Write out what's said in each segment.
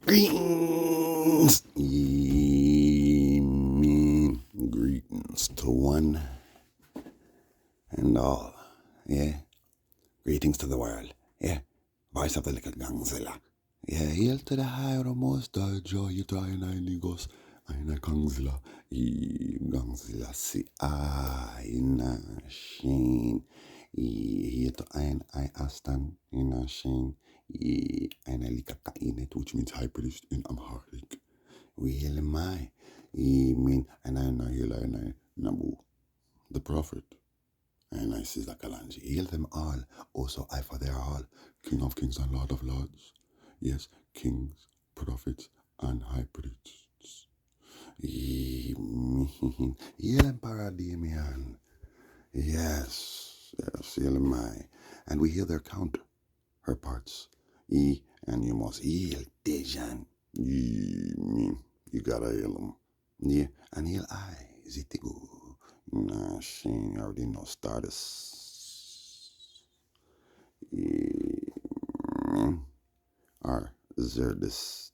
Greetings, ye mean greetings to one and all. Yeah, greetings to the world. Yeah, voice of the little Gangzilla. Yeah, hail to the higher most joy to I nigos. I na Gangzilla. Gangzilla si I na Shane. Here to I Aston in a Shane. And I like which means high produced in Amharic. We hail my, mean, and I know hail and I Nabu, the prophet, and I says Kalanji. Hail them all, also I for their all, King of kings and Lord of lords. Yes, kings, prophets, and high priests. Hail Emperor Damien. Yes, hail my. And we hear their count, her parts. And you must heal Dejan. You gotta heal him. Yeah, and heal I, Zitigo. Nah, Shane, you already know status. Or Zerdist.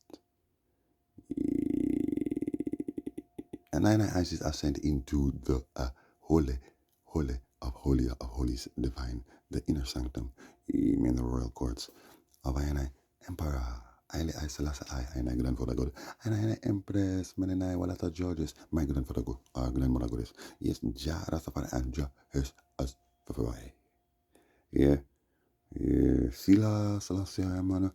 And I just ascend into the holy of holies divine, the inner sanctum, in the royal courts of I Emperor. I Selassie I grandfather God, and I Empress, and I Walata Georges, my grandfather God, grandmother goddess. Yes, Jah Rastafari and Jah is us for yeah, yeah, Sila Selassie Mana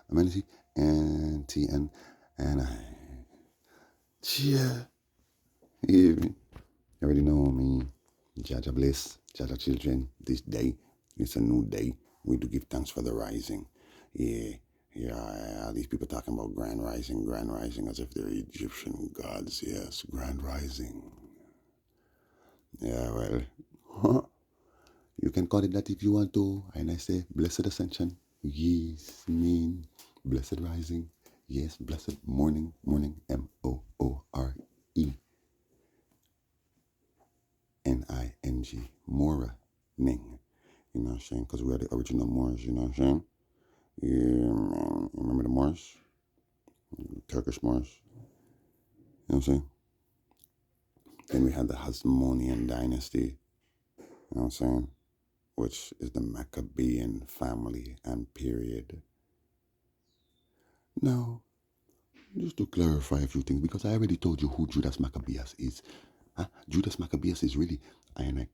Amenity and TN and I. Yeah, you already know me. Jaja bless, Jaja children. This day, it's a new day. We do give thanks for the rising. Yeah. These people talking about grand rising, as if they're Egyptian gods. Yes, grand rising. Yeah, well, you can call it that if you want to. And I say, blessed ascension. Yes, mean blessed rising. Yes, blessed morning, MOORE. NING, Mora Ning. You know what I'm saying? Because we are the original Moors, you know what I'm saying? Yeah, man. Remember the Moors? Turkish Moors? You know what I'm saying? Then we had the Hasmonean dynasty, you know what I'm saying? Which is the Maccabean family and period. Now, just to clarify a few things, because I already told you who Judas Maccabeus is. Judas Maccabeus is really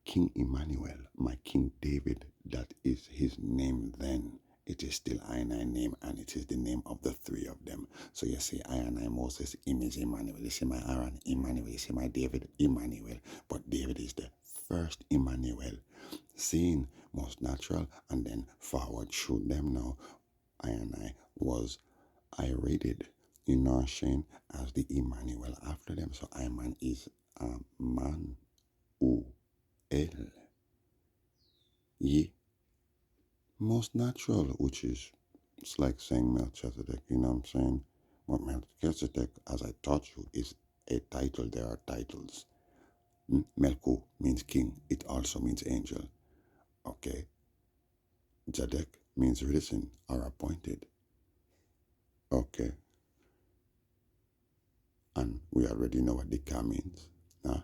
King Emmanuel, my King David. That is his name then. It is still I name, and it is the name of the three of them. So you say I Moses, him is Emmanuel. You say my Aaron, Emmanuel. You say my David, Emmanuel. But David is the first Emmanuel. Seen most natural, and then forward through them now. I was I rated Shane as the Emmanuel after them. So Iman is a man who ye most natural, which is it's like saying Melchizedek, you know what I'm saying? But Melchizedek, as I taught you, is a title. There are titles. Melku means king. It also means angel. Okay. Zedek means risen or appointed. Okay. And we already know what the Ka means. Huh?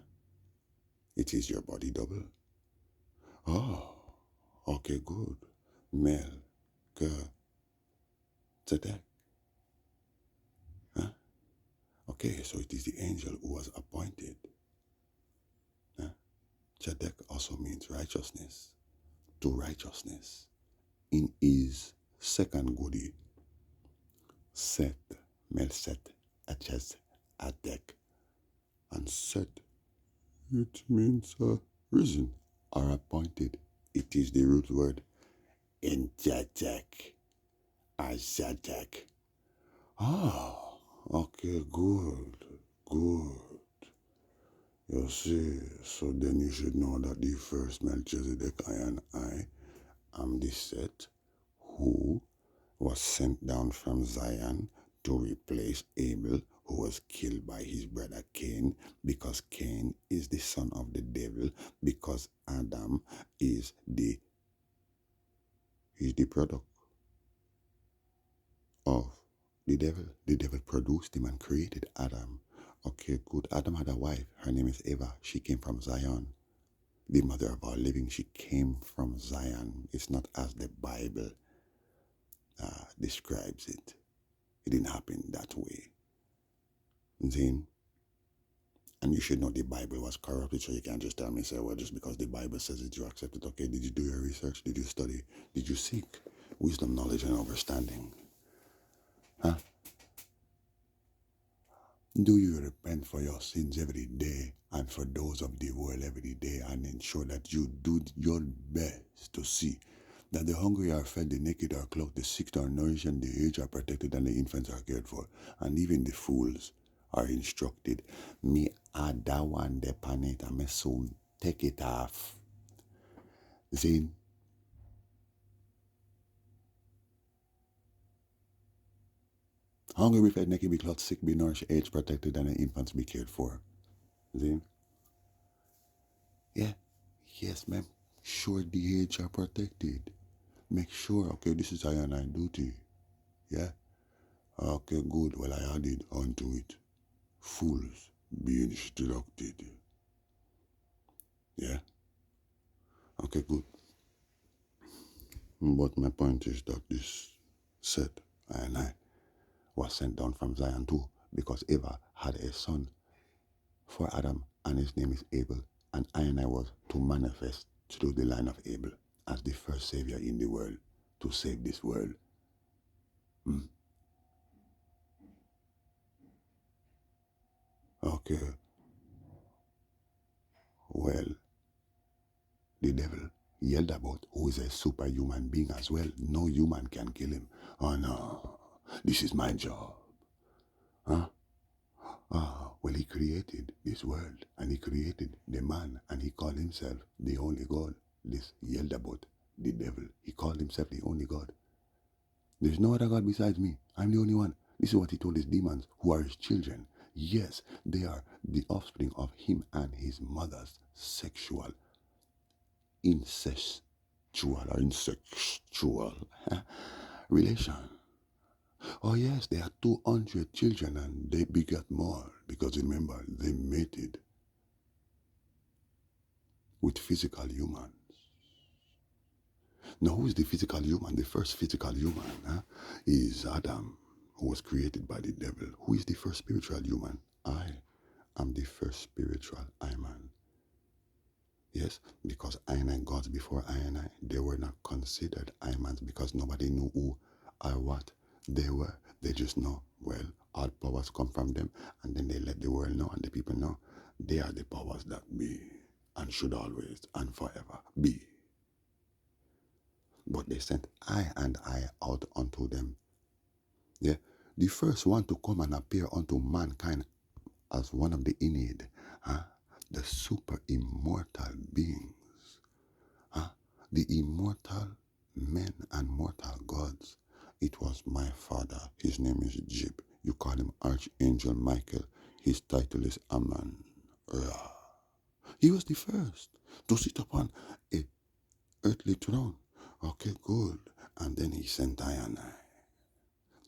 It is your body double. Oh, okay, good. Mel, Zedek. Huh? Okay, so it is the angel who was appointed. Huh? Zedek also means righteousness, to righteousness. In his second goodie, Set, Melset, Aches, Adek, and Set, it means risen or appointed. It is the root word in Zedek, Azadek. Ah, okay, good. You see, so then you should know that the first Melchizedek I am the Set who was sent down from Zion to replace Abel, who was killed by his brother Cain, because Cain is the son of the devil, because Adam is the product of The devil produced him and created Adam. Okay, good. Adam had a wife. Her name is Eva. She came from Zion. The mother of all living. She came from Zion. It's not as the Bible describes it. It didn't happen that way. Then, and you should know the Bible was corrupted, so you can't just tell me, say, well, just because the Bible says it, you accept it. Okay, did you do your research? Did you study? Did you seek wisdom, knowledge, and understanding? Huh? Do you repent for your sins every day and for those of the world every day, and ensure that you do your best to see that the hungry are fed, the naked are clothed, the sick are nourished, and the aged are protected, and the infants are cared for, and even the fools are instructed. Me add that one the planet, and me soon take it off. Zin. Hungry be fed, naked be clothed, sick be nourished, aged protected, and the infants be cared for. Zin. Yeah. Yes, ma'am. Sure the aged are protected. Make sure, okay, this is I and I duty. Yeah? Okay, good. Well, I added onto it. Fools be instructed. Yeah? Okay, good. But my point is that this said, I and I was sent down from Zion too, because Eva had a son for Adam, and his name is Abel, and I was to manifest through the line of Abel as the first savior in the world to save this world. Okay, well, the devil yelled about who is a superhuman being as well. No human can kill him. Oh no, this is my job. Huh? Well, he created this world, and he created the man, and he called himself the only God. This yelled about the devil. He called himself the only God. There's no other God besides me. I'm the only one. This is what he told his demons, who are his children. Yes, they are the offspring of him and his mother's sexual, incestual relation. Oh yes, they had 200 children and they begat more because remember, they mated with physical humans. Now, who is the physical human? The first physical human is Adam, who was created by the devil. Who is the first spiritual human? I am the first spiritual I man. Yes, because I and I gods before I and I, they were not considered I mans because nobody knew who or what they were. They just know, well, all powers come from them, and then they let the world know and the people know they are the powers that be and should always and forever be. But they sent I and I out unto them. Yeah, the first one to come and appear unto mankind as one of the Aeneid, the super immortal beings, the immortal men and mortal gods. It was my father. His name is Jib. You call him Archangel Michael. His title is Aman. Ra. He was the first to sit upon a earthly throne. Okay, good. And then he sent I and I.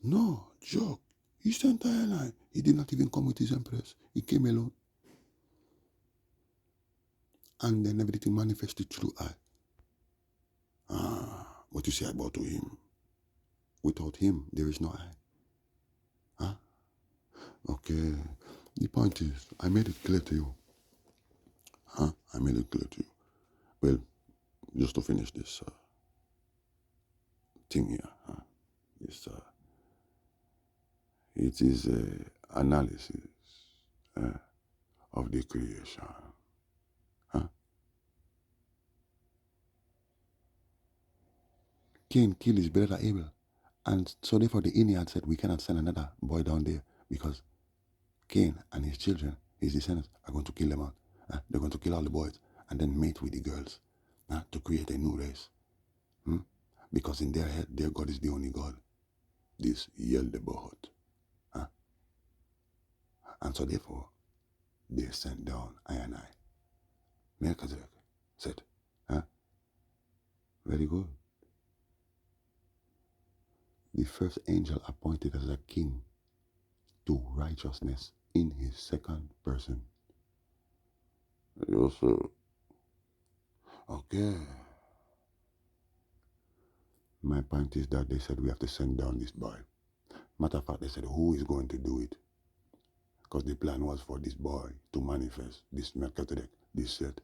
No, joke. He sent I and I. He did not even come with his empress. He came alone. And then everything manifested through I. What you say about to him? Without him, there is no I. Okay. The point is, I made it clear to you. I made it clear to you. Well, just to finish this thing here. This, it is an analysis of the creation. Cain killed his brother Abel. And so therefore the Ennead said, we cannot send another boy down there because Cain and his children, his descendants, are going to kill them out. They're going to kill all the boys and then mate with the girls to create a new race. Because in their head, their God is the only God. This Yeldebaoth. And so therefore, they sent down I and I. Melchizedek said, very good. the first angel appointed as a king to righteousness in his second person. Yes, sir. Okay. My point is that they said we have to send down this boy. Matter of fact, they said who is going to do it? Because the plan was for this boy to manifest this Melchizedek, this set,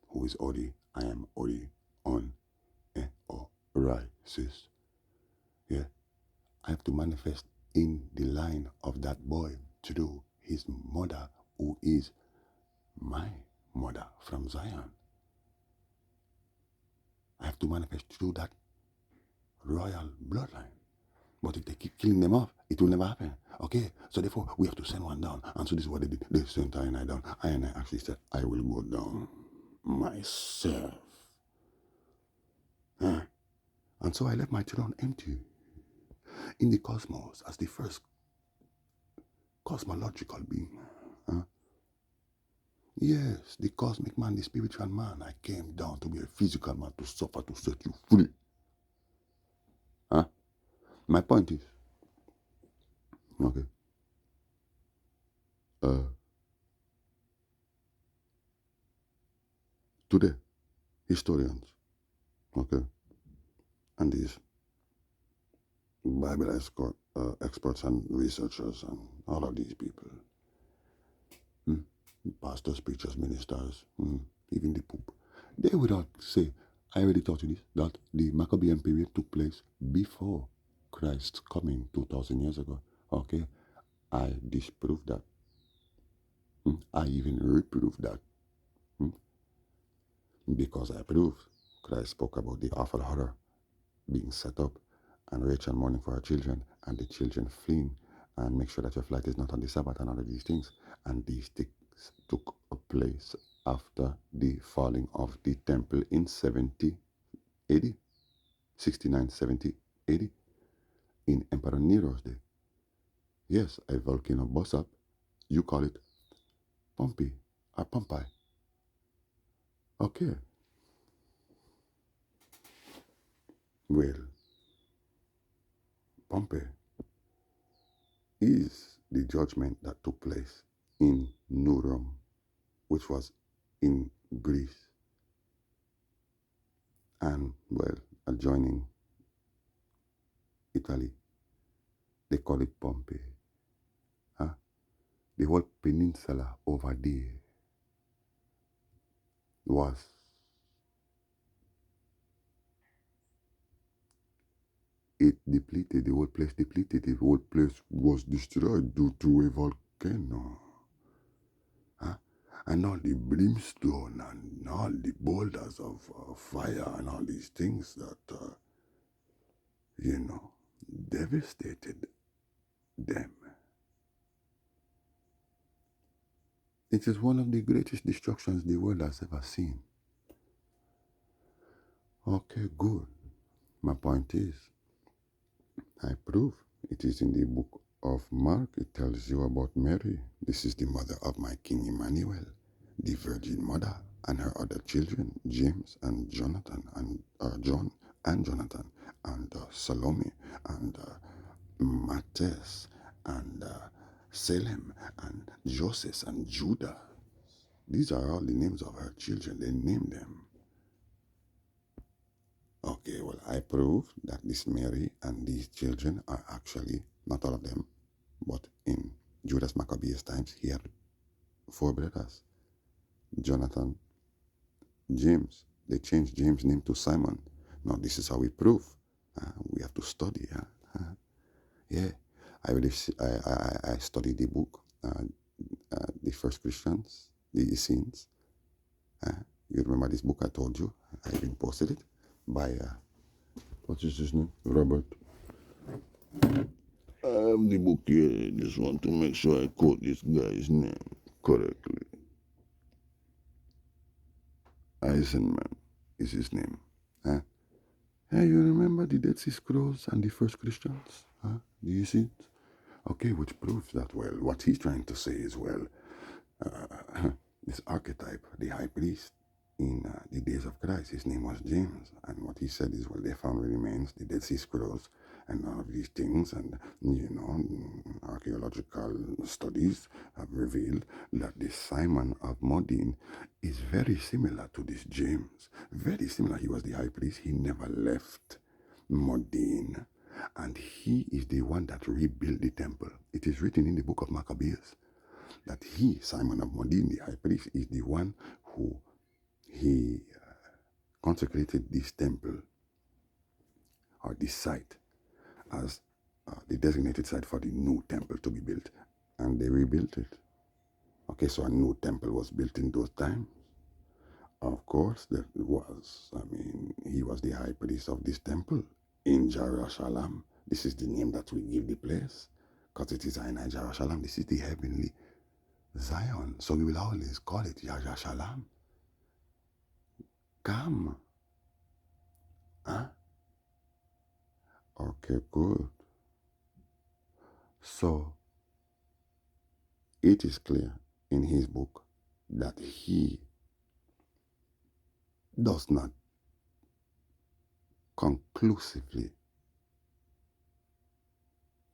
who is Odi, I am Odi, on, or right, sis. Yeah. I have to manifest in the line of that boy to do his mother, who is my mother from Zion. I have to manifest through that royal bloodline. But if they keep killing them off, it will never happen. Okay? So therefore, we have to send one down. And so this is what they did. They sent I and I down. I and I actually said, I will go down myself. Huh? And so I left my throne empty in the cosmos as the first cosmological being. Huh? Yes, the cosmic man, the spiritual man. I came down to be a physical man to suffer, to set you free. Huh? My point is, okay, today, historians, okay, and these Bible experts and researchers and all of these people, pastors, preachers, ministers, even the Pope, they would all say, I already taught you this, that the Maccabean period took place before Christ's coming 2,000 years ago. Okay, I disprove that. I even reprove that. Because I prove Christ spoke about the awful horror being set up and Rachel mourning for her children and the children fleeing and make sure that your flight is not on the Sabbath and all of these things. And these things took place after the falling of the temple in 70 AD, 69, 70 AD, in Emperor Nero's day. Yes, a volcano burst up. You call it Pompeii or Pompeii. Okay. Well, Pompeii is the judgment that took place in New Rome, which was in Greece, and, well, adjoining Italy. They call it Pompeii. Huh? The whole peninsula over there was depleted, the whole place depleted, the whole place was destroyed due to a volcano. Huh? And all the brimstone and all the boulders of fire and all these things that, devastated them. It is one of the greatest destructions the world has ever seen. Okay, good. My point is, I prove it is in the book of Mark. It tells you about Mary. This is the mother of my King Emmanuel, the Virgin Mother, and her other children, James and Jonathan, and John and Jonathan, and Salome, and Matthias, and Salem, and Joseph, and Judah. These are all the names of her children. They named them. Okay, well, I prove that this Mary and these children are actually, not all of them, but in Judas Maccabeus times, he had 4 brothers. Jonathan, James. They changed James' name to Simon. Now, this is how we prove. We have to study. Yeah, I studied the book, The First Christians, the Essenes. You remember this book I told you? I even posted it by, what is his name? Robert. I have the book here. Just want to make sure I quote this guy's name correctly. Eisenman is his name. Huh? Hey, you remember the Dead Sea Scrolls and the first Christians? Huh? Do you see it? Okay, which proves that, well, what he's trying to say is, well, this archetype, the high priest in the days of Christ, his name was James. And what he said is, well, they found remains, the Dead Sea Scrolls, and all of these things, and archaeological studies have revealed that this Simon of Modin is very similar to this James. Very similar. He was the high priest. He never left Modin, and he is the one that rebuilt the temple. It is written in the book of Maccabees that he, Simon of Modin, the high priest, is the one who he consecrated this temple or this site as the designated site for the new temple to be built, and they rebuilt it. Okay, so a new temple was built in those times. Of course, there was. I mean, he was the high priest of this temple in Jerusalem. This is the name that we give the place, because it is in Jerusalem. This is the heavenly Zion. So we will always call it Jerusalem. Come. Huh? Okay, good. So it is clear in his book that he does not conclusively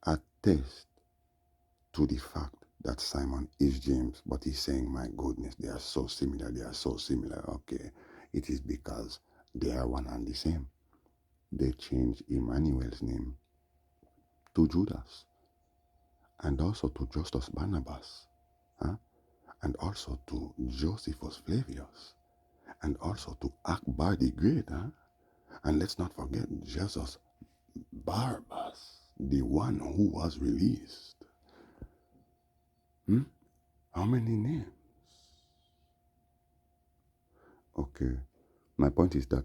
attest to the fact that Simon is James, but he's saying, my goodness, they are so similar, they are so similar. Okay, it is because they are one and the same. They changed Emmanuel's name to Judas, and also to Justus Barnabas, and also to Josephus Flavius, and also to Akbar the Great. And let's not forget Jesus Barabbas, the one who was released. How many names? Okay, my point is that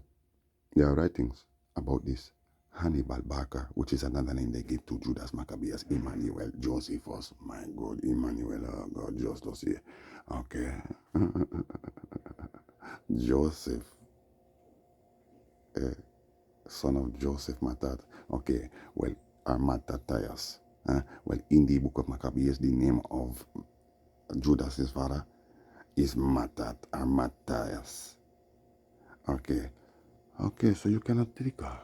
there are writings about this Hannibal Barker, which is another name they give to Judas Maccabeus, Emmanuel, Josephus, my God, Emmanuel, oh God, Justus here. Okay. Joseph, son of Joseph Matat. Okay, well, Mattathias. Well, in the book of Maccabees, the name of Judas's father is Matat or Matthias. Okay. Okay, so you cannot trick us.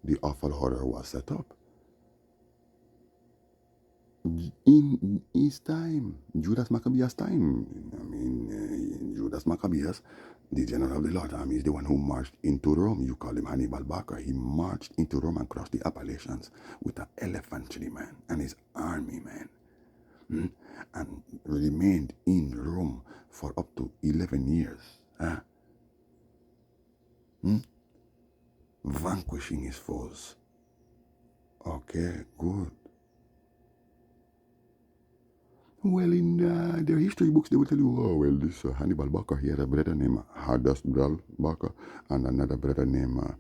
The awful order was set up in his time, Judas Maccabeus' time. I mean, Judas Maccabeus, the general of the Lord's army, is the one who marched into Rome. You call him Hannibal Barca. He marched into Rome and crossed the Appalachians with an elephantry man and his army man, and remained in Rome for up to 11 years, vanquishing his foes. Okay, good. Well, in their history books, they will tell you, oh, well, this Hannibal Barca, he had a brother named Hadasdral Barca and another brother named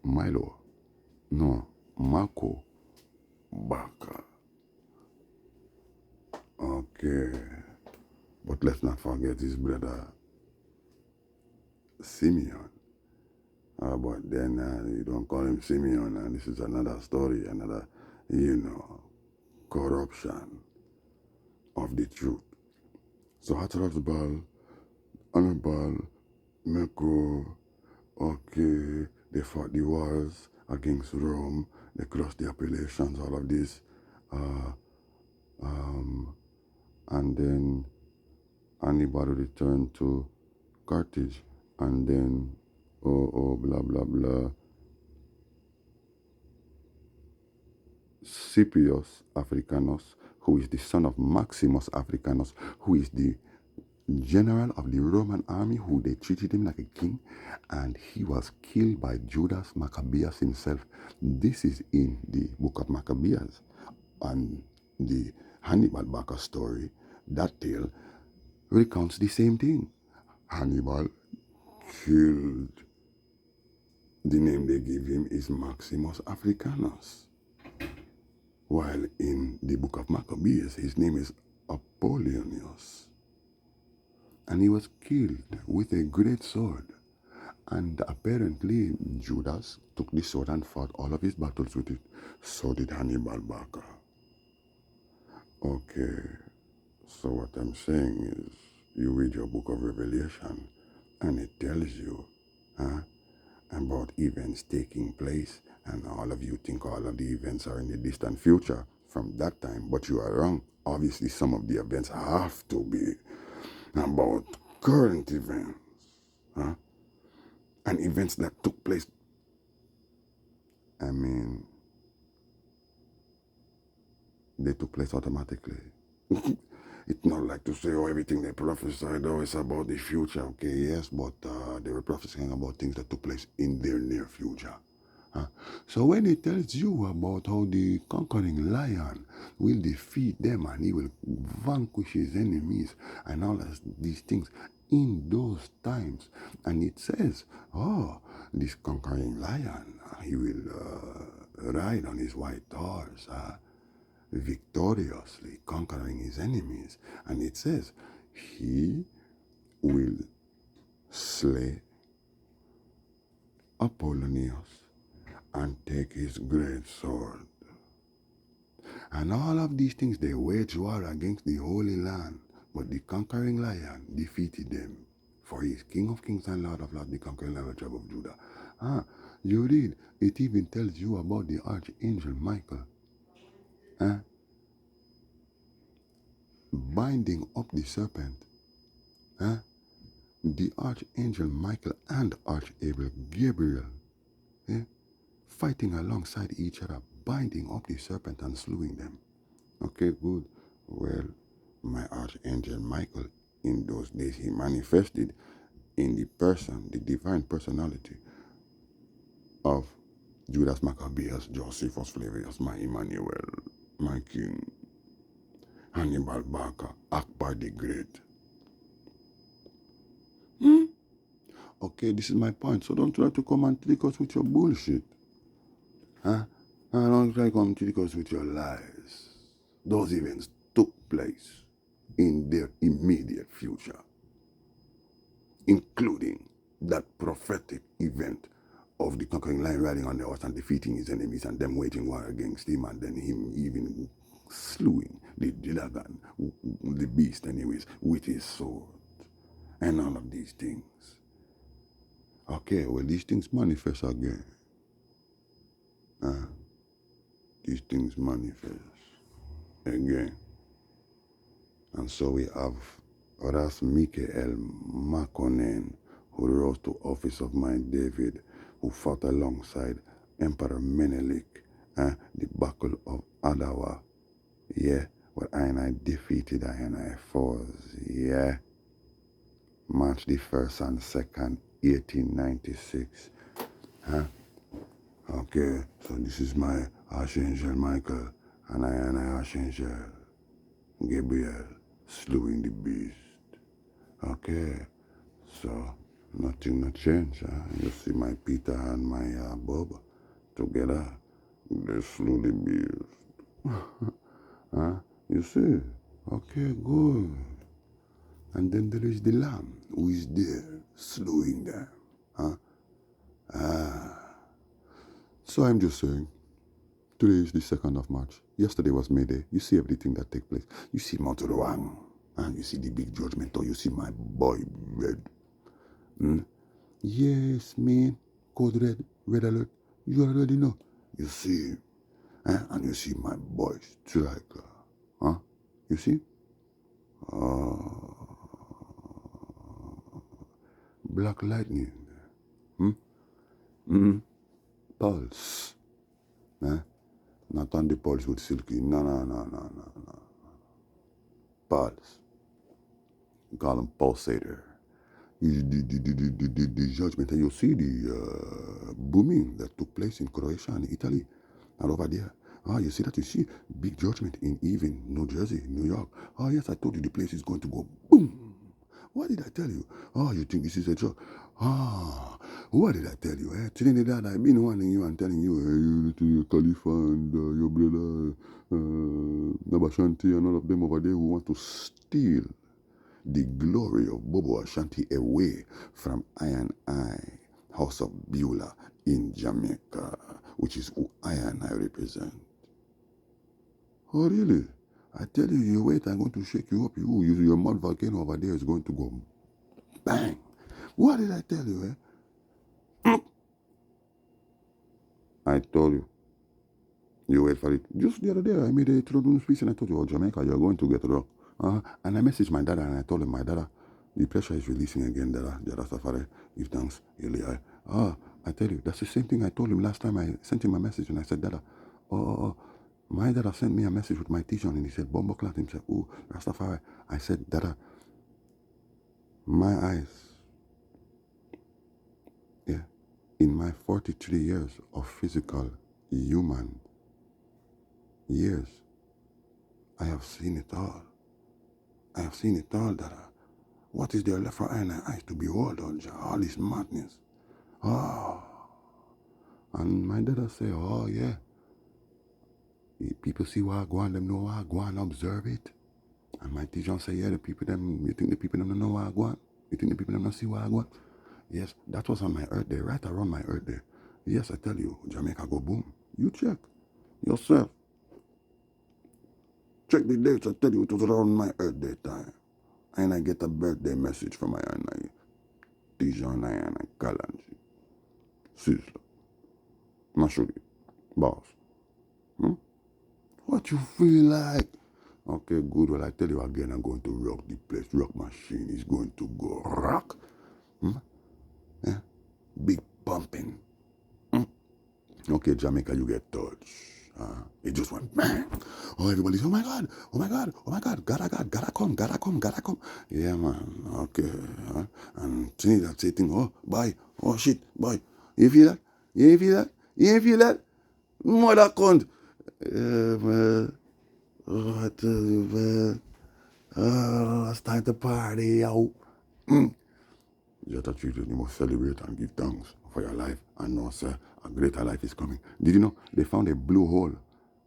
Milo. No, Marco Barca. Okay. But let's not forget his brother Simeon. But then you don't call him Simeon, and this is another story, another, corruption of the truth. So Hatshepsut, Hannibal, Mecco, okay, they fought the wars against Rome, they crossed the Appalachians, all of this, and then Hannibal returned to Carthage, and then, blah, blah, blah, Scipius Africanus, who is the son of Maximus Africanus, who is the general of the Roman army, who they treated him like a king, and he was killed by Judas Maccabeus himself. This is in the book of Maccabees, and the Hannibal Barca story, that tale recounts the same thing. Hannibal killed, the name they give him is Maximus Africanus, while in the book of Maccabees his name is Apollonius. And he was killed with a great sword. And apparently Judas took the sword and fought all of his battles with it. So did Hannibal Barca. Okay, so what I'm saying is, you read your book of Revelation and it tells you about events taking place And all of you think all of the events are in the distant future from that time, but you are wrong. Obviously, some of the events have to be about current events, huh? And events that took place. I mean, they took place automatically. It's not like to say, oh, everything they prophesied, oh, it's about the future. Okay, yes, but they were prophesying about things that took place in their near future. So when it tells you about how the conquering lion will defeat them and he will vanquish his enemies and all of these things in those times, and it says, oh, this conquering lion, he will ride on his white horse, victoriously conquering his enemies, and it says, he will slay Apollonius and take his great sword. And all of these things, they waged war against the Holy Land, but the conquering lion defeated them. For he is King of kings and Lord of lords, the conquering lion of the tribe of Judah. You read, it even tells you about the archangel Michael, binding up the serpent. The archangel Michael and archangel Gabriel, fighting alongside each other, binding up the serpent and slewing them. Okay, good. Well, my archangel Michael, in those days, he manifested in the person, the divine personality of Judas Maccabeus, Josephus Flavius, my Emmanuel, my King, Hannibal Barca, Akbar the Great. Okay, this is my point. So don't try to come and trick us with your bullshit. Don't try to come and trick us with your lies. Those events took place in their immediate future, including that prophetic event of the conquering lion riding on the horse and defeating his enemies and them waging war against him, and then him even slewing the dragon, the beast anyways, with his sword, and all of these things. Okay, well, these things manifest again. These things manifest again. And so we have Ras Mikael Makonnen, who rose to office of Mike David, who fought alongside Emperor Menelik, the Battle of Adawa. Yeah, where I defeated I foes. Yeah. March the 1st and 2nd, 1896. Okay, so this is my Archangel Michael, and I Archangel Gabriel slewing the beast. Okay, so nothing not change. You see my Peter and my Bob together, they slew the beast. You see? Okay, good. And then there is the lamb who is there slewing them. So I'm just saying, today is the 2nd of March. Yesterday was May Day. You see everything that takes place. You see Motorwang, and you see the big judgment, or you see my boy Red. Yes, man. Code Red, Red Alert. You already know. You see, and you see my boy Striker. You see? Black Lightning. Pulse. Not on the pulse with Silky. No. Pulse. Call him Pulsator. The judgment, and you see the booming that took place in Croatia and Italy, and over there. You see that? You see big judgment in even New Jersey, New York. Yes, I told you the place is going to go boom. What did I tell you? You think this is a joke? What did I tell you? Trinidad, I've been warning you and telling you, you Khalifa and your brother Nabashanti and all of them over there who want to steal the glory of Bobo Ashanti away from I, House of Beulah in Jamaica, which is who I represent. Oh, really? I tell you, you wait, I'm going to shake you up. Your mud volcano over there is going to go bang. What did I tell you, I told you. You wait for it. Just the other day, I made a children's speech and I told you, oh, Jamaica, you're going to get rock. And I messaged my dad and I told him, my dad, the pressure is releasing again, dada Safari. Give thanks, Eli. I tell you, that's the same thing I told him last time I sent him a message and I said, dada, my dada sent me a message with my t-shirt and he said, Bombo Clat himself, oh, Rastafari. I said, dada, my eyes, yeah, in my 43 years of physical human years, I have seen it all. I have seen it all, Dada. What is there left for eye and eyes to behold, all this madness? Oh. And my dada say, oh, yeah. People see what I go on, them know what I go on, observe it. And my teacher say, yeah, the people them, you think the people them don't know what I go on? You think the people them don't see what I go on? Yes, that was on my Earth Day, right around my Earth Day. Yes, I tell you, Jamaica go boom. You check yourself. Check the dates, I tell you, it was around my Earth Day time. And I get a birthday message from my aunt, Dijon and Kalanji. Sizzler. Mashuri. Boss. What you feel like? Okay, good. Well, I tell you again, I'm going to rock the place. Rock machine is going to go rock. Yeah? Big pumping. Okay, Jamaica, you get touched. It just went bang. Oh, everybody's, oh my God, oh my God, oh my God, gotta come. Yeah, man, okay. And Trinidad saying, oh, bye, oh shit, bye. You feel that? You feel that? You feel that? Mother cunt. Yeah, man. Oh, I tell you, man. Oh, it's time to party, yo. Just a treat, you must celebrate and give thanks for your life and know, sir, a greater life is coming. Did you know they found a blue hole?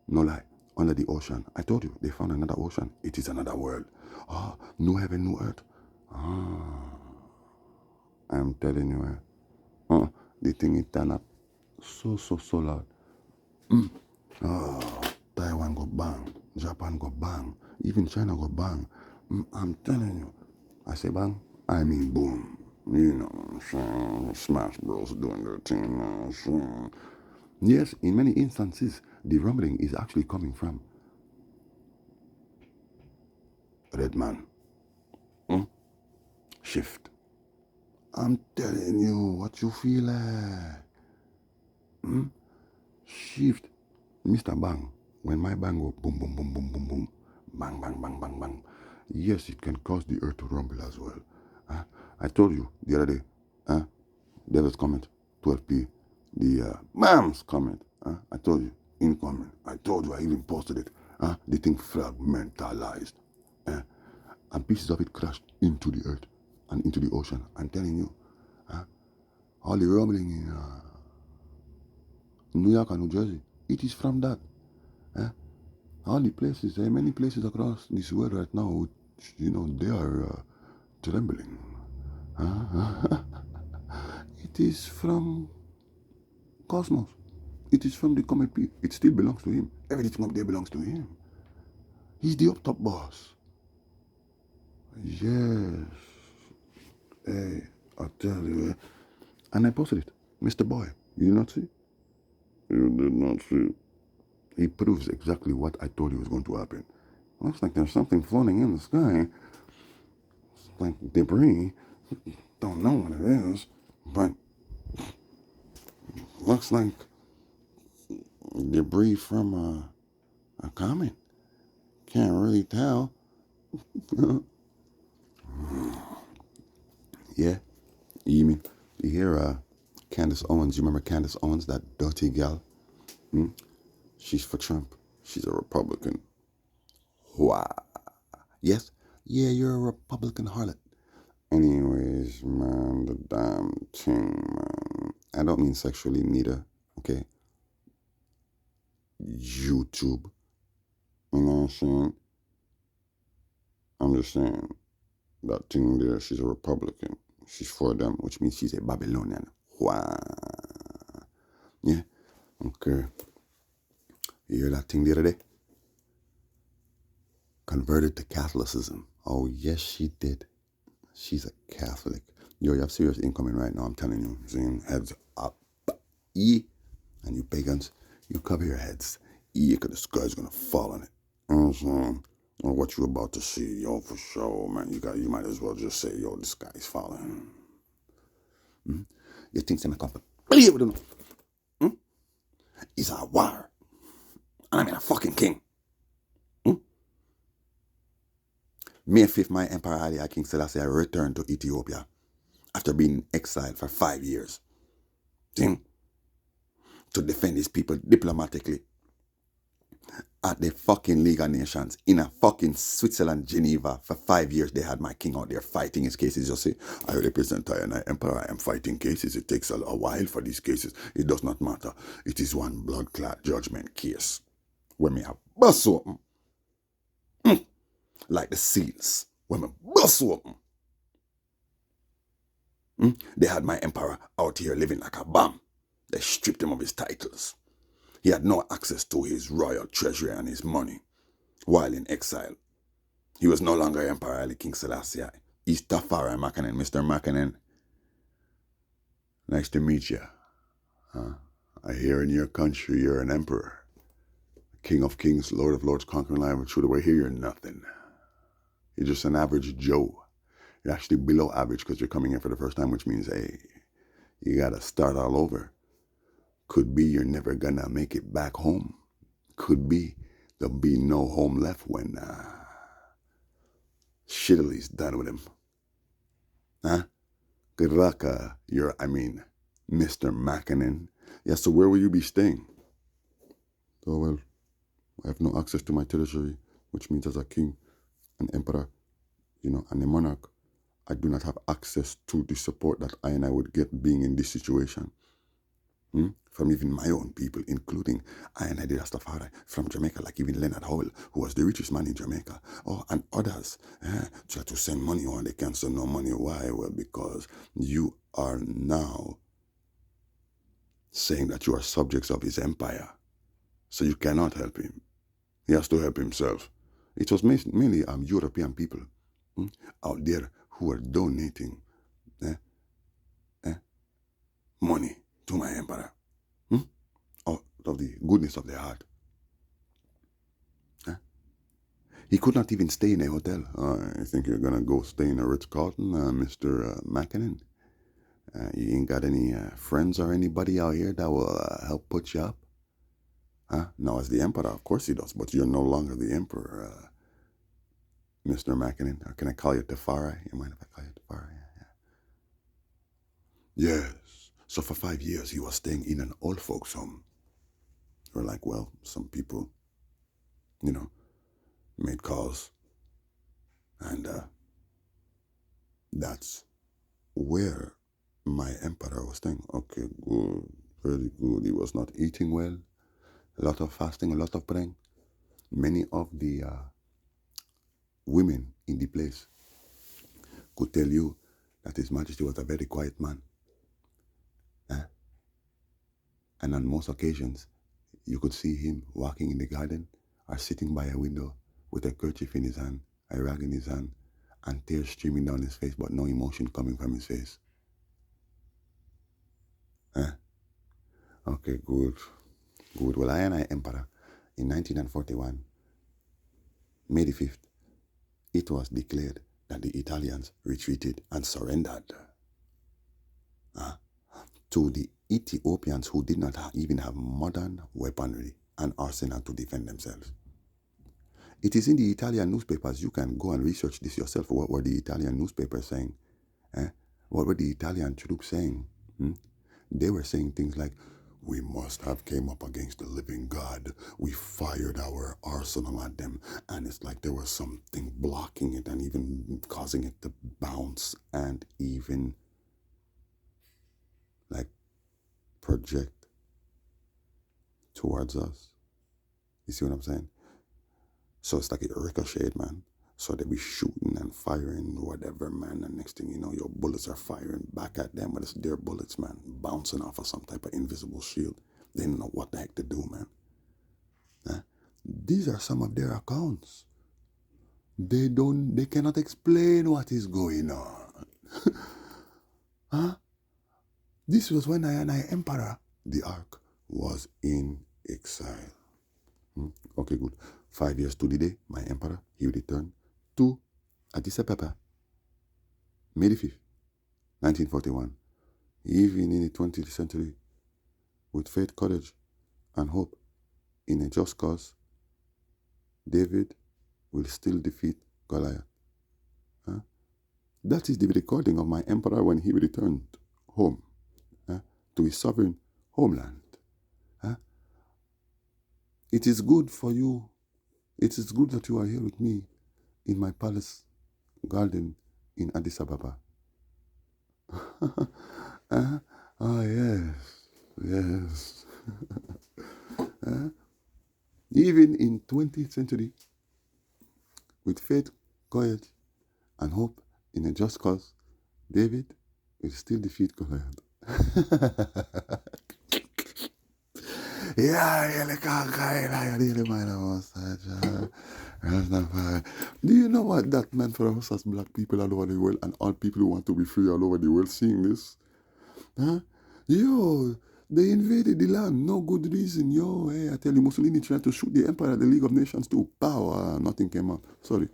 No lie, under the ocean. I told you, they found another ocean. It is another world. No heaven, no earth. I'm telling you, the thing is turned up so loud. Taiwan go bang, Japan go bang, even China go bang. I'm telling you, I say bang, I mean boom. You know what I'm saying? Smash Bros doing their thing. You know what I'm saying? Yes, in many instances, the rumbling is actually coming from Red Man. Shift. I'm telling you what you feel like. Shift. Mr. Bang. When my bang go boom, boom, boom, boom, boom, boom. Bang, bang, bang, bang, bang. Yes, it can cause the earth to rumble as well. I told you the other day, Devil's comment, 12p, the Mam's comment. I told you, incoming. I told you, I even posted it. The thing fragmentalized. And pieces of it crashed into the earth and into the ocean. I'm telling you, all the rumbling in New York and New Jersey, it is from that. All the places, there are many places across this world right now, which, they are trembling. It is from Cosmos. It is from the Comet P. It still belongs to him. Everything up there belongs to him. He's the up top boss. Yes. Hey, I tell you. And I posted it. Mr. Boy, you did not see? You did not see. He proves exactly what I told you was going to happen. Looks like there's something floating in the sky. It's like debris. Don't know what it is, but looks like debris from a comet. Can't really tell. Yeah. You hear Candace Owens? You remember Candace Owens, that dirty gal? She's for Trump. She's a Republican. Wow. Yes? Yeah, you're a Republican harlot. Anyways, man, the damn thing, man. I don't mean sexually neither, okay? YouTube. You know what I'm saying? I'm just saying, that thing there, she's a Republican. She's for them, which means she's a Babylonian. Wow. Yeah? Okay. You hear that thing the other day? Converted to Catholicism. Oh, yes, she did. She's a Catholic. Yo, you have serious incoming right now, I'm telling you. Saying heads up. Yeah. And you pagans, you cover your heads. Yeah, cause the sky's gonna fall on it. Or what you about to see, yo, for sure, man. You might as well just say, yo, the sky's falling. You think I'm gonna play with them? It's a war. And I'm a fucking king. May 5th, my Emperor Ali King Selassie returned to Ethiopia after being exiled for 5 years. See? To defend his people diplomatically at the fucking League of Nations in a fucking Switzerland, Geneva. For 5 years, they had my king out there fighting his cases. You see, I represent I and I Emperor. I am fighting cases. It takes a while for these cases. It does not matter. It is one blood clot judgment case where me have bust open like the seals. When me bust open. They had my emperor out here living like a bum. They stripped him of his titles. He had no access to his royal treasury and his money. While in exile, he was no longer Emperor Ali King Selassie. He's Tafari Makanen, Mr. Makanen. Nice to meet you. I hear in your country you're an emperor. King of kings, Lord of lords, conquering lion of truth. Over here you're nothing. You're just an average Joe. You're actually below average because you're coming in for the first time, which means, hey, you gotta start all over. Could be you're never gonna make it back home. Could be there'll be no home left when Shiddly's done with him. Huh? Good luck, Mr. Makanen. Yeah, so where will you be staying? Oh, well, I have no access to my territory, which means as a king, an emperor, and a monarch, I do not have access to the support that I would get being in this situation. From even my own people, including the Rastafari from Jamaica, like even Leonard Howell, who was the richest man in Jamaica, and others try to send money or they can't send no money. Why? Well, because you are now saying that you are subjects of his empire, so you cannot help him. He has to help himself. It was mainly European people out there who were donating money to my emperor. Out of the goodness of their heart. He could not even stay in a hotel. I think you're going to go stay in a Ritz-Carlton, Mr. Makanen. You ain't got any friends or anybody out here that will help put you up? Now, as the emperor, of course he does, but you're no longer the emperor, Mr. Makanen. Or can I call you Tafari? You mind if I call you Tafari? Yeah. Yes. So for 5 years, he was staying in an old folks' home. Or like, well, some people, made calls. And that's where my emperor was staying. Okay, good. Very good. He was not eating well. A lot of fasting, a lot of praying. Many of the women in the place could tell you that His Majesty was a very quiet man. And on most occasions, you could see him walking in the garden or sitting by a window with a kerchief in his hand, a rag in his hand, and tears streaming down his face, but no emotion coming from his face. Okay, good. Good. Well, I Emperor, in 1941, May the 5th, it was declared that the Italians retreated and surrendered to the Ethiopians who did not even have modern weaponry and arsenal to defend themselves. It is in the Italian newspapers. You can go and research this yourself. What were the Italian newspapers saying? What were the Italian troops saying? They were saying things like, we must have came up against the living God. We fired our arsenal at them. And it's like there was something blocking it and even causing it to bounce and even like project towards us. You see what I'm saying? So it's like it ricocheted, man. So they be shooting and firing whatever, man. And next thing you know, your bullets are firing back at them, but it's their bullets, man, bouncing off of some type of invisible shield. They don't know what the heck to do, man. These are some of their accounts. They cannot explain what is going on. This was when I Emperor, the Ark, was in exile. Okay, good. 5 years to the day, my emperor, he returned to Addis Ababa, May the 5th, 1941. Even in the 20th century, with faith, courage, and hope in a just cause, David will still defeat Goliath. That is the recording of my emperor when he returned home to his sovereign homeland. It is good for you. It is good that you are here with me in my palace garden in Addis Ababa. Oh, yes, yes. Even in 20th century, with faith, courage, and hope in a just cause, David will still defeat Goliath. Do you know what that meant for us as black people all over the world and all people who want to be free all over the world seeing this? Yo, they invaded the land, no good reason. Yo, hey, I tell you, Mussolini tried to shoot the emperor at the League of Nations too. Power, nothing came out. Sorry.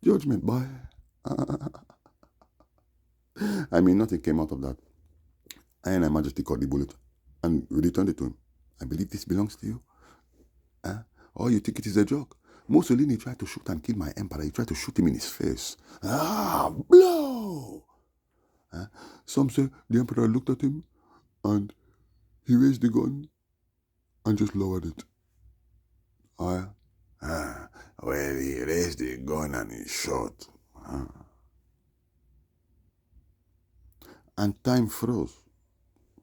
Judgement, boy. I mean, nothing came out of that. And Her Majesty caught the bullet and returned it to him. I believe this belongs to you. Or you think it is a joke? Mussolini tried to shoot and kill my emperor. He tried to shoot him in his face. Blow! Some say the emperor looked at him and he raised the gun and just lowered it. Well, he raised the gun and he shot. And time froze.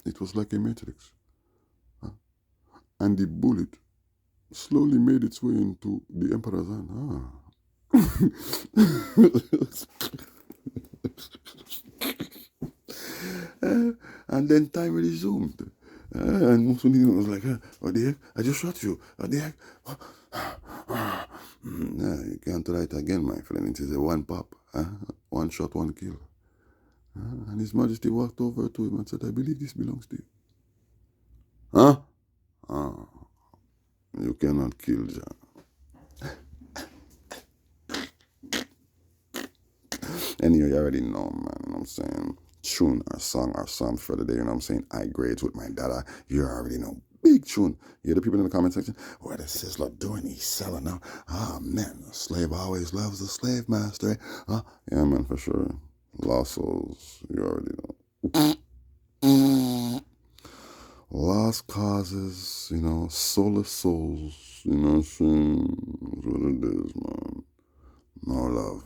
It was like a matrix. And the bullet slowly made its way into the emperor's hand. And then time resumed. And Mussolini was like, what the heck? I just shot you. What the heck? You can't try it again, my friend. It is a one pop. One shot, one kill. And His Majesty walked over to him and said, I believe this belongs to you. You cannot kill John. Anyway, you already know, man. You know what I'm saying? Tune or song for the day. You know what I'm saying? I grades with my dada. You already know. Big tune. You hear the people in the comment section? What is Sizzler doing? He's selling now. Man. The slave always loves the slave master. Yeah, man, for sure. Lost souls. You already know. Lost causes, soulless souls, you know what I'm saying? That's what it is, man. No love.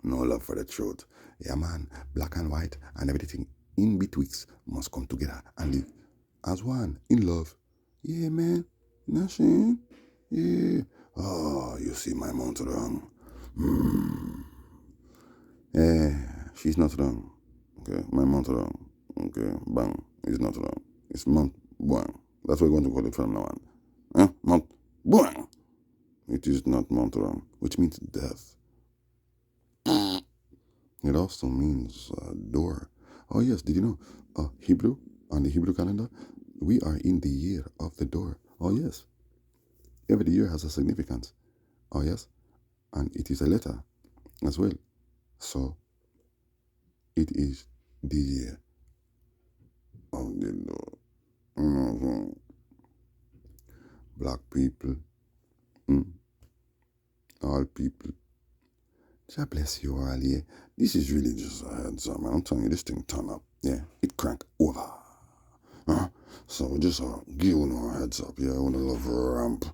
No love for the truth. Yeah, man, black and white and everything in betwixt must come together and live as one in love. Yeah, man. You know what I'm saying? Yeah. Oh, you see my mount wrong. Yeah, she's not wrong. Okay, my mount wrong. Okay, bang. It's not wrong. It's Mount Buang. That's what we're going to call it from now on. Mount Buang. It is not Mount Wrong, which means death. It also means door. Oh yes, did you know? Hebrew, on the Hebrew calendar, we are in the year of the door. Oh yes. Every year has a significance. Oh yes. And it is a letter as well. So, it is the year of the door. Black people, all people. God bless you all, yeah. This is really just a heads up, man. I'm telling you, this thing turn up. Yeah, it crank over. So just give you a heads up, yeah. I want to love a ramp.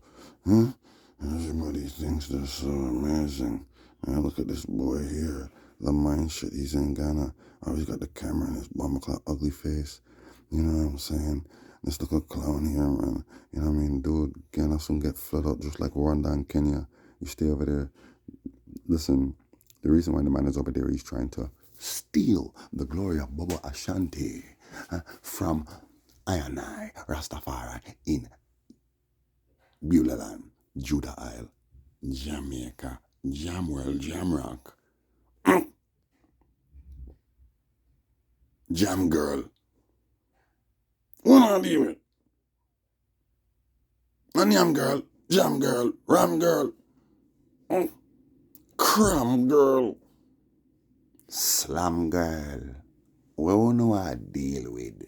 Everybody thinks they're so amazing. Look at this boy here. The mind shit, he's in Ghana. Always got the camera in his bummer ugly face. You know what I'm saying? This little clown here, man. You know what I mean? Dude, Ghana soon get flooded out just like Rwanda and Kenya. You stay over there. Listen, the reason why the man is over there, he's trying to steal the glory of Bobo Ashanti from I Rastafari in Beulah Land, Judah Isle, Jamaica, Jamwell, Jamrock, Jam Girl, What I deal with? Onion girl, jam girl, ram girl, cram girl, slam girl. What you know I deal with?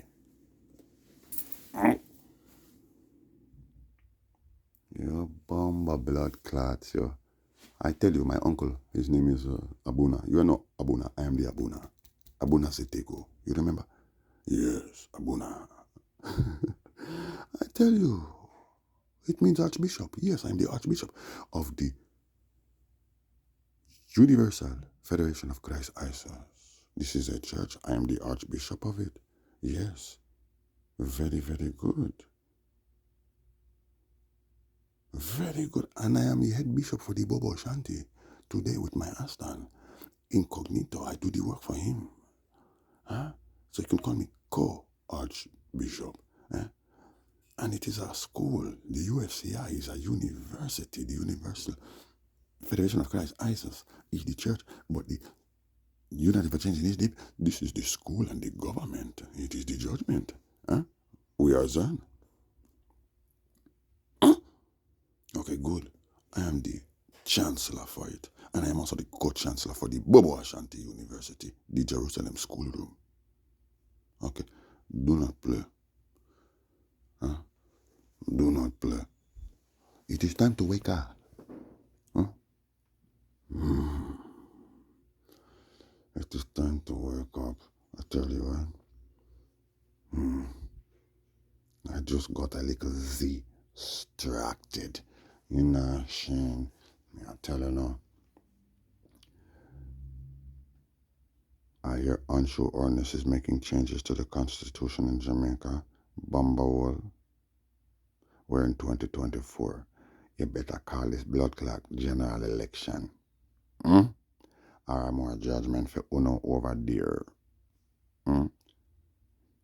You bomba blood clots, yo. I tell you, my uncle, his name is Abuna. You are not Abuna, I am the Abuna. Abuna Seteko. You remember? Yes, Abuna. I tell you, it means Archbishop. Yes, I'm the Archbishop of the Universal Federation of Christ ISIS. This is a church. I am the Archbishop of it. Yes. Very, very good. Very good. And I am the head bishop for the Bobo Shanti today with my Astan. Incognito, I do the work for him. Huh? So you can call me co-archbishop. And it is a school. The UFCI is a university. The Universal Federation of Christ ISIS is the church. But the United for Change Initiative, this is the school and the government. It is the judgment. We are Zen. Okay, good. I am the chancellor for it. And I am also the co-chancellor for the Bobo Ashanti University, the Jerusalem schoolroom. Okay, do not play. Do not play. It is time to wake up. It is time to wake up. I tell you what. I just got a little distracted. You know, Shane. I tell you now. I hear unsure ordinance is making changes to the constitution in Jamaica. Bambawal. We're in 2024. You better call this blood clot general election. Or more judgment for Uno over there.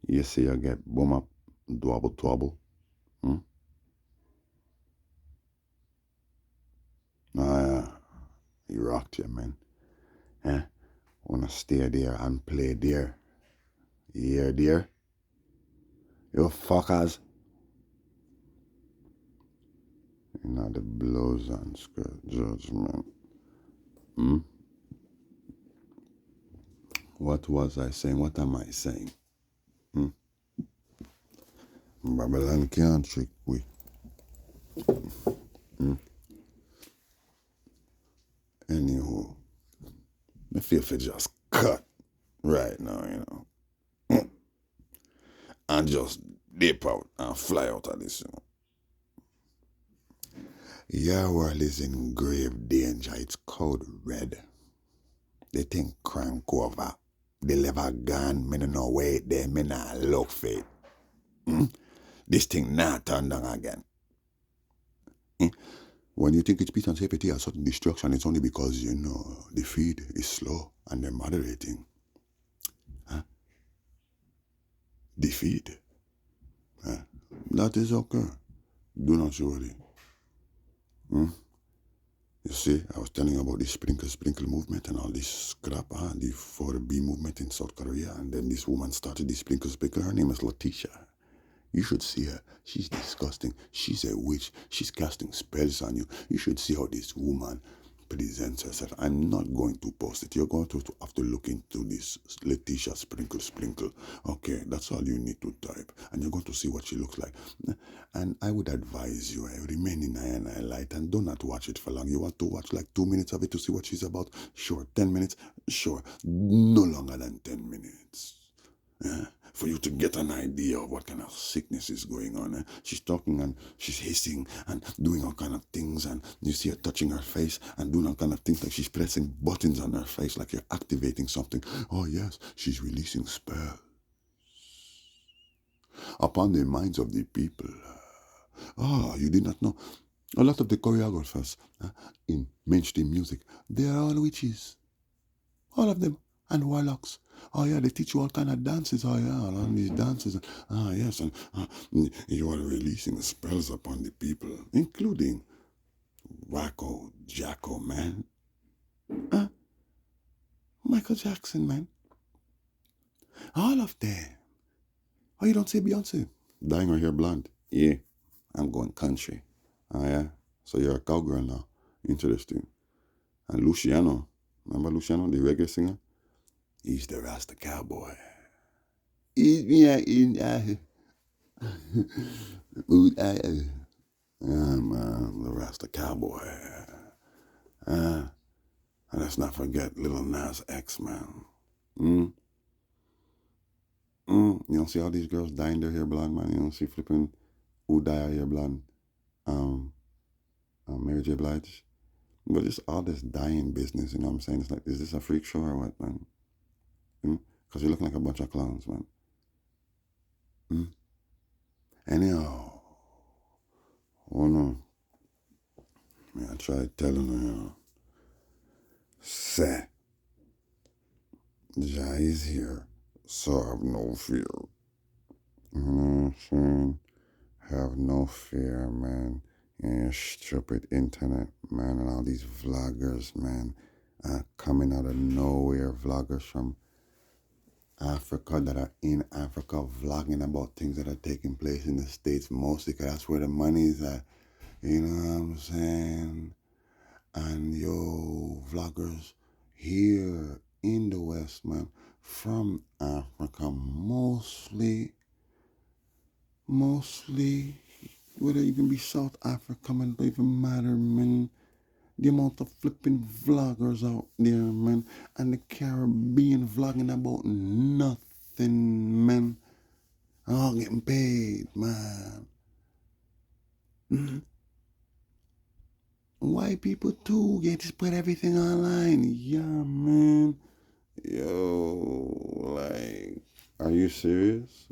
You see you get boom up, double trouble. Yeah. You rocked you, man. Wanna stay there and play there. You hear there? You fuckers. You know the blows and skirt judgment. What was I saying? What am I saying? Babylon can't trick we. Anywho, I feel if it just cut right now, you know. And just dip out and fly out of this, you know. Your world is in grave danger. It's code red. They think crank over. They never gone. Me no know where they me not look for it. This thing not turn down again. When you think it's peace and safety or sudden destruction, it's only because, you know, the feed is slow and they're moderating. The feed. That is okay. Do not worry. You see, I was telling you about the sprinkle movement and all this crap, the 4B movement in South Korea, and then this woman started the sprinkle. Her name is Letitia. You should see her. She's disgusting. She's a witch. She's casting spells on you. You should see how this woman presents herself. I'm not going to post it. You're going to have to look into this Letitia sprinkle. Okay, that's all you need to type. And you're going to see what she looks like. And I would advise you, remain in eye light and do not watch it for long. You want to watch like 2 minutes of it to see what she's about? Sure. 10 minutes? Sure. No longer than 10 minutes. For you to get an idea of what kind of sickness is going on. She's talking and she's hissing and doing all kind of things, and you see her touching her face and doing all kind of things, like she's pressing buttons on her face like you're activating something. Oh yes, she's releasing spells upon the minds of the people. You did not know. A lot of the choreographers in mainstream music, they are all witches. All of them. And warlocks. Oh yeah, they teach you all kind of dances. Oh yeah, all these dances. Yes, and you are releasing spells upon the people, including Wacko, Jacko, man. Michael Jackson, man. All of them. Oh, you don't say Beyonce? Dyeing her hair blonde. Yeah. I'm going country. Oh, yeah? So you're a cowgirl now. Interesting. And Luciano. Remember Luciano, the reggae singer? He's the Rasta cowboy. Yeah, man, the Rasta cowboy. And let's not forget Little Nas X, man. You don't see all these girls dyeing their hair blonde, man. You don't see flipping who dye her hair blonde. Mary J. Blige. But just all this dyeing business, you know what I'm saying? It's like, is this a freak show or what, man? Because you're looking like a bunch of clowns, man. Anyhow, oh no. Man, I tried telling her, say, Jah is here, so have no fear. You know what I'm saying? Have no fear, man. And stupid internet, man, and all these vloggers, man, coming out of nowhere, vloggers from Africa that are in Africa vlogging about things that are taking place in the States mostly because that's where the money's at. You know what I'm saying? And yo, vloggers here in the West, man, from Africa, mostly, would it even be South Africa, man, don't even matter, man. The amount of flipping vloggers out there, man, and the Caribbean vlogging about nothing, man. All getting paid, man. White people too get to put everything online. Yeah, man. Yo, like, are you serious?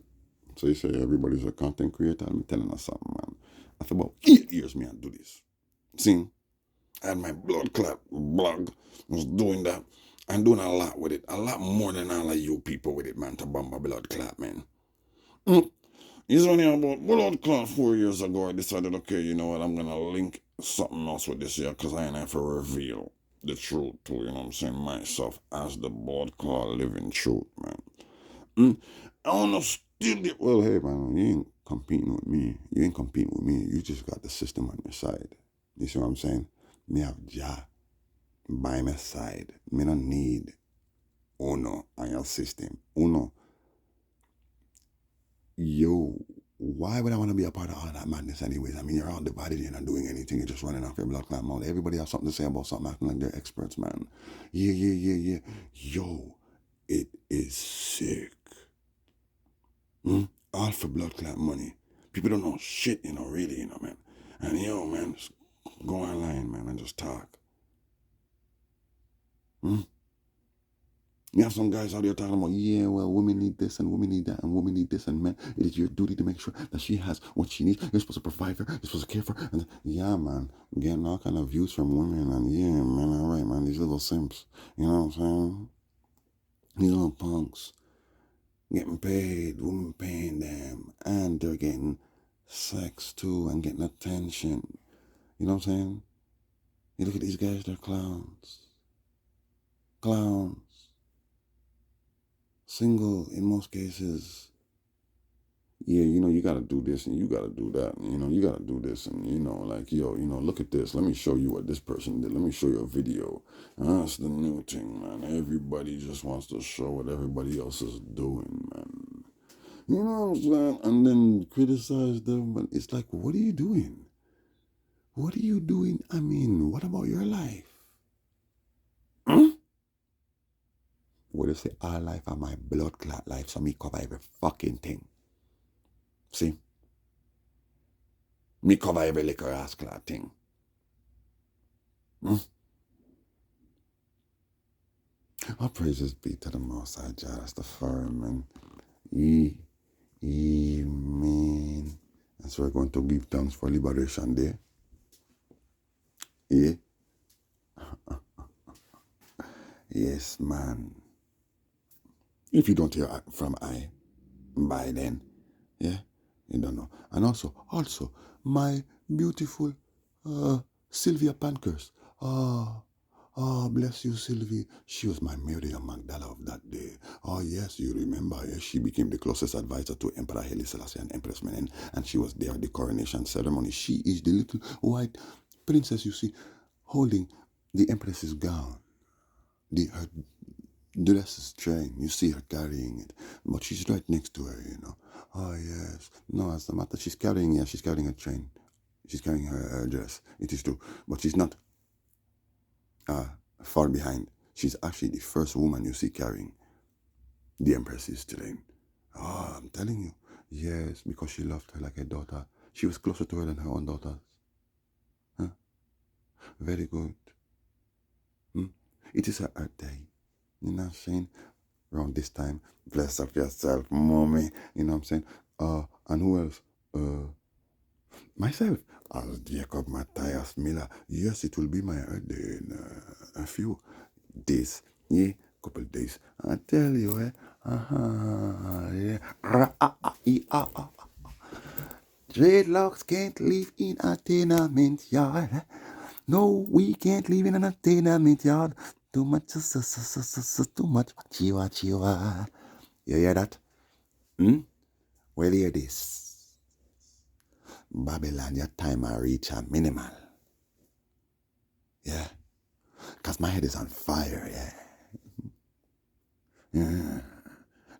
So you say everybody's a content creator? I'm telling us something, man. After about 8 years, me, I do this. See? I had my blood clot blog. I was doing that. I'm doing a lot with it. A lot more than all of you people with it, man, to bomb my blood clot, man. It's only about blood clot 4 years ago. I decided, okay, you know what, I'm going to link something else with this year because I ain't have to reveal the truth to, you know what I'm saying, myself as the blood clot living truth, man. I want to still get, well, hey, man, you ain't competing with me. You ain't competing with me. You just got the system on your side. You see what I'm saying? Me have Jah by my side. Me don't need Uno on your system. Uno. Yo, why would I want to be a part of all that madness anyways? I mean, you're all divided. You're not doing anything. You're just running off your blood clot mouth. Everybody has something to say about something, acting like they're experts, man. Yeah. Yo, it is sick. All for blood clot money. People don't know shit, you know, really, you know, man. And yo, man, just go online, man, and just talk. You have some guys out there talking about, yeah, well, women need this and women need that and women need this and men. It is your duty to make sure that she has what she needs. You're supposed to provide for her. You're supposed to care for her. And yeah, man, getting all kind of views from women and yeah, man, all right, man, these little simps. You know what I'm saying? These little punks getting paid, women paying them, and they're getting sex too and getting attention. You know what I'm saying? You look at these guys, they're clowns. Clowns. Single in most cases. Yeah, you know, you gotta do this and you gotta do that. You know, you gotta do this and, you know, like, yo, you know, look at this. Let me show you what this person did. Let me show you a video. That's the new thing, man. Everybody just wants to show what everybody else is doing, man. You know what I'm saying? And then criticize them, but it's like, what are you doing? What are you doing? I mean, what about your life? What they say, our life are my blood clot life, so me cover every fucking thing. See? Me cover every liquor ass clot thing. All praises be to the Most High Jah, that's the fireman. Amen. And so we're going to give thanks for Liberation Day. Yeah. Yes, man. If you don't hear from I by then, yeah, you don't know. And also, my beautiful Sylvia Pankhurst. Oh, bless you, Sylvie. She was my Miriam Magdala of that day. Oh, yes, you remember. Yes, she became the closest advisor to Emperor Haile Selassie and Empress Menen, and she was there at the coronation ceremony. She is the little white princess you see holding the Empress's gown. Her dress is train. You see her carrying it, but she's right next to her, you know. Oh, yes. No, as a matter, she's carrying a train. She's carrying her dress. It is true, but she's not far behind. She's actually the first woman you see carrying the Empress's train. Oh, I'm telling you. Yes, because she loved her like a daughter. She was closer to her than her own daughters. Huh? Very good. Hmm? It is her Earth Day. You know what I'm saying? Around this time, bless up yourself, mommy. You know what I'm saying? And who else? Myself, as Jacob Matthias Miller. Yes, it will be my Earth Day in a few days. Yeah, couple days. I tell you, yeah. Dreadlocks can't live in a tenement yard. No, we can't live in a tenement yard. Too much, too much. Chiwa, chiwa. You hear that? Well, hear this. Babylon, your time I reach a minimal. Yeah. Because my head is on fire, yeah. Yeah.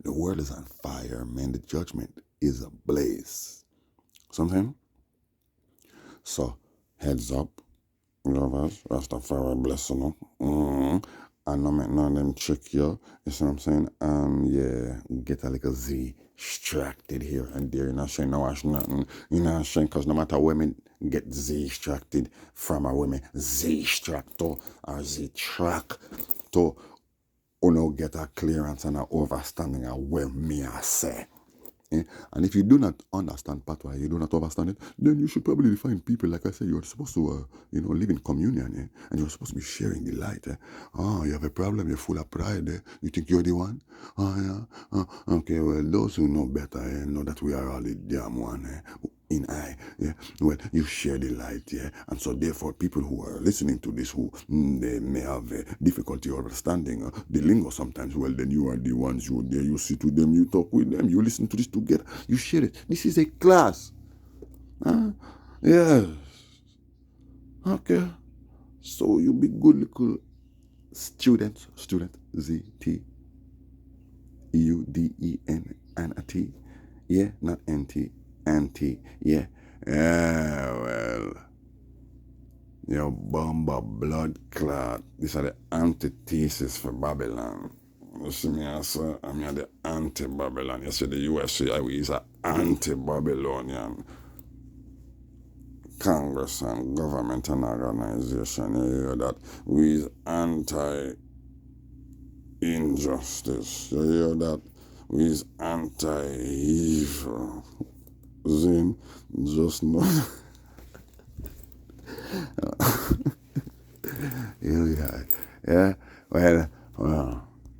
The world is on fire, man. The judgment is ablaze. Something? So, heads up, lovers, Rastafari bless you. I know make none of them trick you. You see what I'm saying? Yeah, get a little Z extracted here and there. You're not saying no wash nothing. You're not saying because no matter women get Z extracted from a women, Z extract to or Z track to get a clearance and an understanding of what me I say. Eh? And if you do not understand Patois, you do not understand it, then you should probably find people, like I said, you're supposed to, live in communion, and you're supposed to be sharing the light. Oh, you have a problem, you're full of pride. You think you're the one? Oh, yeah. Okay, well, those who know better know that we are all the damn one. In I, yeah. Well, you share the light, yeah. And so therefore, people who are listening to this, who they may have difficulty understanding the lingo sometimes, well, then you are the ones who there, you sit with them, you talk with them, you listen to this together, you share it. This is a class. Yes. Okay. So you be good little student, Z-T, U-D-E-N, and a T. Yeah, not N-T, N-T, yeah. Yeah, well, your bomber blood clot. These are the antithesis for Babylon. You see me, I say, I'm the anti-Babylon. You see, the USA is an anti-Babylonian Congress and government and organization. You hear that? We is anti-injustice. You hear that? We is anti-evil. Zin, just know. Yeah.